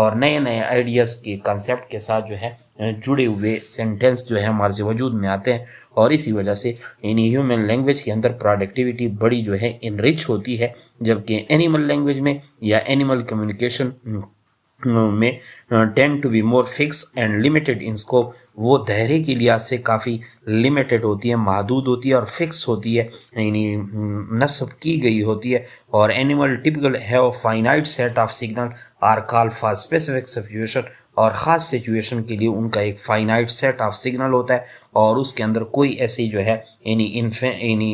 اور نئے نئے آئیڈیاز کے کنسیپٹ کے ساتھ جو ہے جڑے ہوئے سینٹینس جو ہے ہمارے سے وجود میں آتے ہیں، اور اسی وجہ سے یعنی ہیومن لینگویج کے اندر پروڈکٹیوٹی بڑی جو ہے انرچ ہوتی ہے، جبکہ اینیمل لینگویج میں یا اینیمل کمیونیکیشن میں tend to be more fixed and limited in scope, وہ دائرے کے لحاظ سے کافی لمیٹڈ ہوتی ہے، محدود ہوتی ہے اور فکس ہوتی ہے، یعنی نصب کی گئی ہوتی ہے. اور animal typical have finite set of signal or call for specific situation, اور خاص سچویشن کے لیے ان کا ایک فائنائٹ سیٹ آف سگنل ہوتا ہے، اور اس کے اندر کوئی ایسی جو ہے یعنی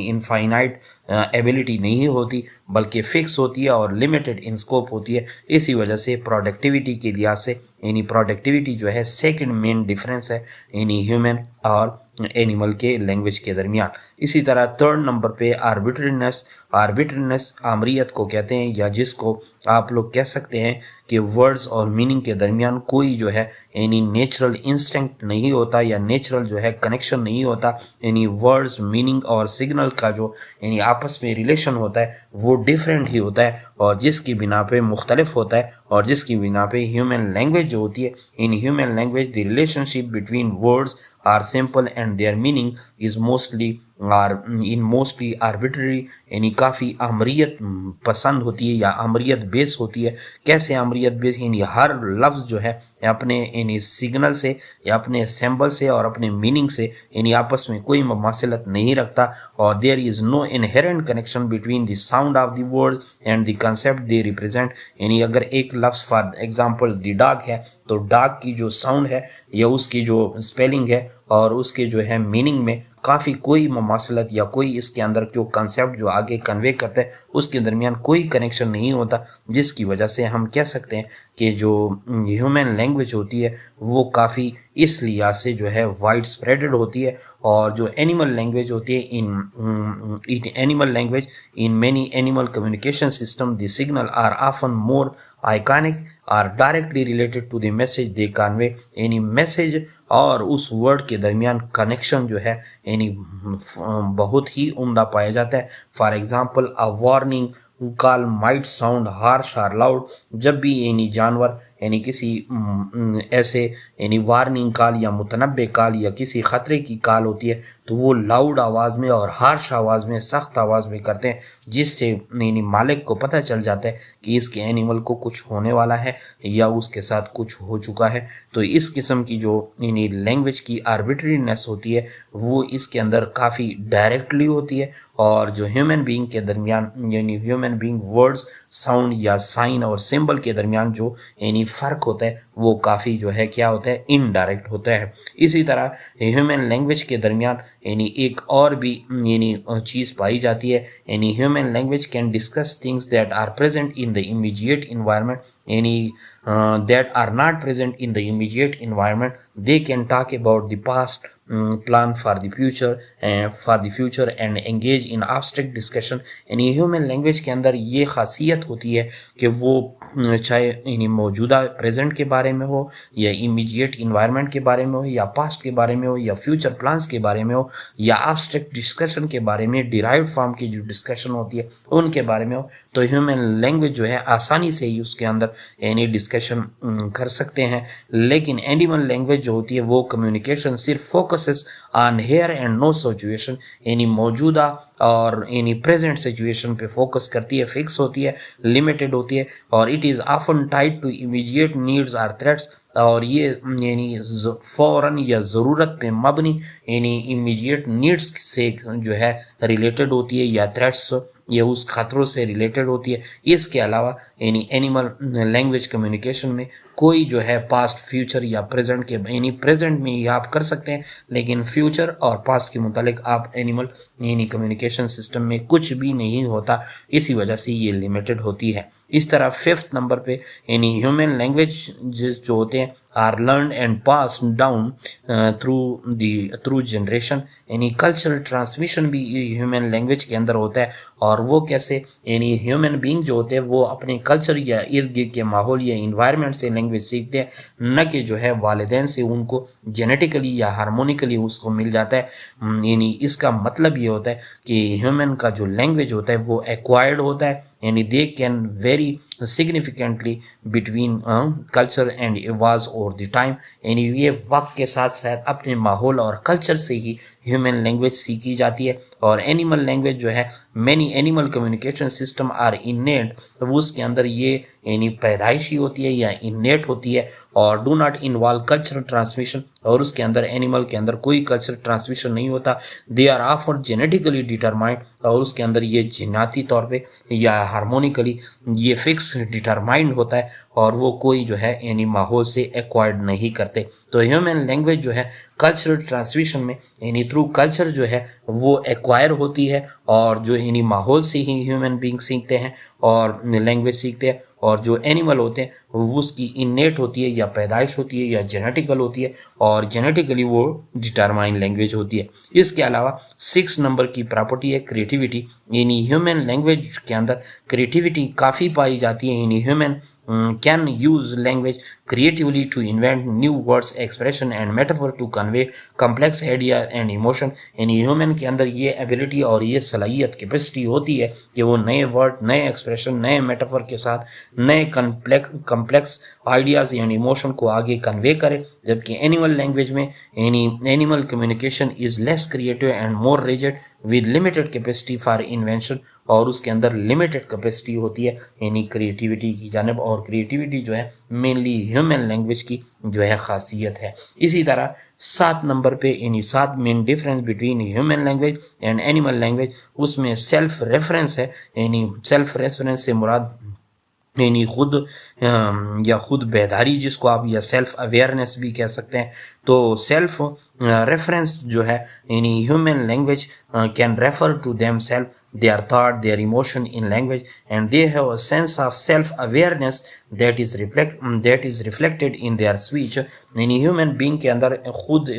انفائنائٹ ایبلٹی نہیں ہوتی، بلکہ فکس ہوتی ہے اور لمیٹڈ ان اسکوپ ہوتی ہے. اسی وجہ سے پروڈکٹیوٹی کے لحاظ سے یعنی پروڈکٹیوٹی جو ہے سیکنڈ مین ڈیفرنس ہے یعنی ہیومن اور اینیمل کے لینگویج کے درمیان. اسی طرح تھرڈ نمبر پہ آربیٹرینس آمریت کو کہتے ہیں، یا جس کو آپ لوگ کہہ سکتے ہیں کہ ورڈز اور میننگ کے درمیان کوئی جو ہے یعنی نیچرل انسٹنکٹ نہیں ہوتا، یا نیچرل جو ہے کنیکشن نہیں ہوتا، یعنی ورڈز میننگ اور سگنل کا جو یعنی آپس میں ریلیشن ہوتا ہے وہ ڈیفرنٹ ہی ہوتا ہے، اور جس کی بنا پہ مختلف ہوتا ہے، اور جس کی بنا پہ ہیومن لینگویج جو ہوتی ہے، in human language the relationship between words are simple and their meaning is mostly arbitrary, یعنی کافی آمریت پسند ہوتی ہے یا آمریت بیس ہوتی ہے. کیسے آمریت بیس؟ یعنی ہر لفظ جو ہے اپنے یعنی سگنل سے یا اپنے سمبل سے اور اپنے میننگ سے یعنی آپس میں کوئی مماثلت نہیں رکھتا، اور there is no inherent connection between the sound of the word and the concept the represent. یعنی اگر ایک لفظ فار ایگزامپل دی ڈاگ ہے، تو ڈاگ کی جو ساؤنڈ ہے یا اس کی جو اسپیلنگ ہے اور اس کے جو ہے میننگ میں کافی کوئی مماثلت یا کوئی اس کے اندر جو کنسیپٹ جو آگے کنوے کرتا ہے اس کے درمیان کوئی کنیکشن نہیں ہوتا، جس کی وجہ سے ہم کہہ سکتے ہیں کہ جو ہیومن لینگویج ہوتی ہے وہ کافی اس لحاظ سے جو ہے وائڈ اسپریڈڈ ہوتی ہے. اور جو اینیمل لینگویج ہوتی ہے in many animal communication system the signal are often more iconic or directly related to the message they convey. یعنی میسج اور اس ورڈ کے درمیان کنیکشن جو ہے یعنی بہت ہی عمدہ پایا جاتا ہے. For example a warning call might sound harsh اور لاؤڈ. جب بھی یعنی جانور یعنی کسی ایسے یعنی وارننگ کال یا متنبع کال یا کسی خطرے کی کال ہوتی ہے تو وہ لاؤڈ آواز میں اور ہارش آواز میں، سخت آواز میں کرتے ہیں، جس سے یعنی مالک کو پتہ چل جاتا ہے کہ اس کے اینیمل کو کچھ ہونے والا ہے یا اس کے ساتھ کچھ ہو چکا ہے. تو اس قسم کی جو یعنی لینگویج کی آربیٹرینس ہوتی ہے وہ اس کے اندر کافی ڈائریکٹلی ہوتی ہے، اور جو ہیومن بینگ کے درمیان یعنی ہیومن بینگ ورڈز ساؤنڈ یا سائن اور سمبل کے درمیان جو یعنی فرق ہوتا ہے وہ کافی جو ہے کیا ہوتا ہے انڈائریکٹ ہوتا ہے. اسی طرح ہیومن لینگویج کے درمیان یعنی ایک اور بھی یعنی چیز پائی جاتی ہے، یعنی human language can discuss things that are present in the immediate environment یعنی that are not present in the immediate environment. They can talk about the past, plan for the future and engage in abstract discussion. یعنی human language کے اندر یہ خاصیت ہوتی ہے کہ وہ چاہے یعنی موجودہ پریزنٹ کے بارے میں ہو یا امیجیٹ انوائرمنٹ کے بارے میں ہو یا پاسٹ کے بارے میں ہو یا فیوچر پلانس کے بارے میں ہو یا abstract ڈسکشن کے بارے میں، ڈیرائیوڈ فارم کی جو ڈسکشن ہوتی ہے ان کے بارے میں ہو، تو ہیومن لینگویج جو ہے آسانی سے ہی اس کے اندر یعنی ڈسکشن کر سکتے ہیں. لیکن اینیمل لینگویج جو ہوتی ہے وہ کمیونیکیشن صرف focuses on here and now situation, یعنی موجودہ اور یعنی پریزنٹ سچویشن پہ فوکس کرتی ہے، فکس ہوتی ہے، لمیٹڈ ہوتی ہے، اور it is often tied to immediate needs اور تھریٹس. اور یہ یعنی فوراً یا ضرورت پہ مبنی یعنی امیڈیٹ نیڈز سے جو ہے ریلیٹڈ ہوتی ہے یا تھریٹس یا اس خطروں سے ریلیٹڈ ہوتی ہے. اس کے علاوہ یعنی اینیمل لینگویج کمیونیکیشن میں کوئی جو ہے پاسٹ، فیوچر یا پریزنٹ کے یعنی پریزنٹ میں یہ آپ کر سکتے ہیں، لیکن فیوچر اور پاسٹ کے متعلق آپ اینیمل یعنی کمیونیکیشن سسٹم میں کچھ بھی نہیں ہوتا، اسی وجہ سے یہ لمیٹڈ ہوتی ہے. اس طرح ففتھ نمبر پہ یعنی ہیومن لینگویج جو ہوتے ہیں are learned and passed down through generation. یعنی کلچرل ٹرانسمیشن بھی ہیومن لینگویج کے اندر ہوتا ہے، اور وہ کیسے یعنی ہیومن بینگ جو ہوتے ہیں وہ اپنے کلچر یا ارد گرد کے ماحول یا انوائرمنٹ سے لینگویج سیکھتے ہیں، نہ کہ جو ہے والدین سے ان کو جینیٹیکلی یا ہارمونیکلی اس کو مل جاتا ہے۔ یعنی اس کا مطلب یہ ہوتا ہے کہ ہیومن کا جو لینگویج ہوتا ہے وہ ایکوائرڈ ہوتا ہے، یعنی they can very significantly between culture and Ewaz over the time, یعنی یہ وقت کے ساتھ ساتھ اپنے ماحول اور کلچر سے ہی ہیومن لینگویج سیکھی جاتی ہے۔ اور اینیمل لینگویج جو ہے many animal communication system are innate, اس کے اندر یہ یعنی پیدائشی ہوتی ہے یا انیٹ ہوتی ہے، اور do not involve cultural transmission, اور اس کے اندر اینیمل کے اندر کوئی کلچر ٹرانسمیشن نہیں ہوتا۔ دے آر آفر جینیٹیکلی ڈیٹرمائنڈ، اور اس کے اندر یہ جیناتی طور پہ یا ہارمونیکلی یہ فکس ڈیٹرمائنڈ ہوتا ہے، اور وہ کوئی جو ہے یعنی ماحول سے ایکوائرڈ نہیں کرتے۔ تو ہیومن لینگویج جو ہے کلچرل ٹرانسمیشن میں یعنی تھرو کلچر جو ہے وہ ایکوائر ہوتی ہے، اور جو یعنی ماحول سے ہی ہیومن بینگ سیکھتے ہیں اور لینگویج سیکھتے ہیں، اور جو اینیمل ہوتے ہیں وہ اس کی انیٹ ہوتی ہے یا پیدائش ہوتی ہے یا جینیٹیکل ہوتی ہے، اور جینیٹیکلی وہ ڈیٹرمائن لینگویج ہوتی ہے۔ اس کے علاوہ 6 نمبر کی پراپرٹی ہے کریٹیوٹی، یعنی ہیومن لینگویج کے اندر کریٹیوٹی کافی پائی جاتی ہے، یعنی human can use language creatively to invent new words, expression and metaphor to convey complex idea and emotion، یعنی ہیومن کے اندر یہ ایبلٹی اور یہ صلاحیت کیپیسٹی ہوتی ہے کہ وہ نئے ورڈ، نئے ایکسپریشن، نئے میٹافور کے ساتھ نئے کمپلیکس آئیڈیاز یعنی ایموشن کو آگے کنوے کرے، جبکہ اینیمل لینگویج میں یعنی animal communication is less creative and more rigid with limited capacity for invention, اور اس کے اندر لمیٹڈ کیپیسٹی ہوتی ہے یعنی کریٹیوٹی کی جانب، اور کریٹیوٹی جو ہے مینلی ہیومن لینگویج کی جو ہے خاصیت ہے۔ اسی طرح 7 نمبر پہ یعنی 7 main difference between human language and animal language, اس میں سیلف ریفرنس ہے، یعنی سیلف ریفرنس سے مراد یعنی خود یا خود بیداری جس کو آپ یا سیلف اویئرنیس بھی کہہ سکتے ہیں۔ تو سیلف ریفرنس جو ہے یعنی human language can refer to themselves their thought, their emotion in language, and they have a sense of self-awareness that is reflected in their speech، یعنی human being کے اندر خود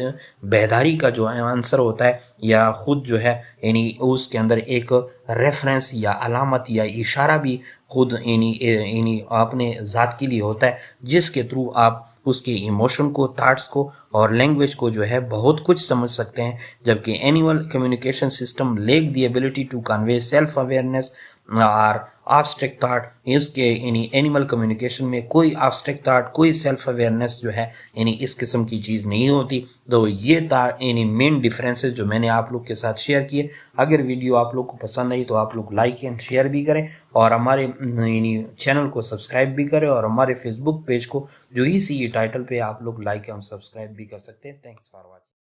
بیداری کا جو عنصر ہوتا ہے یا خود جو ہے یعنی اس کے اندر ایک ریفرنس یا علامت یا اشارہ بھی خود یعنی اپنے ذات کے لیے ہوتا ہے، جس کے تھرو آپ اس کے ایموشن کو، تھاٹس کو اور لینگویج کو جو ہے بہت کچھ سمجھ سکتے ہیں، جبکہ animal communication system lack the ability to convey self awareness اور abstract thought، اس کے یعنی اینیمل کمیونیکیشن میں کوئی abstract thought، کوئی سیلف اویئرنیس جو ہے یعنی اس قسم کی چیز نہیں ہوتی۔ تو یہ یعنی مین ڈیفرنسز جو میں نے آپ لوگ کے ساتھ شیئر کیے۔ اگر ویڈیو آپ لوگ کو پسند آئی تو آپ لوگ لائک اینڈ شیئر بھی کریں، اور ہمارے یعنی چینل کو سبسکرائب بھی کریں، اور ہمارے فیس بک پیج کو جو اسی ٹائٹل پہ آپ لوگ لائک اور سبسکرائب بھی کر سکتے ہیں۔ Thanks for watching.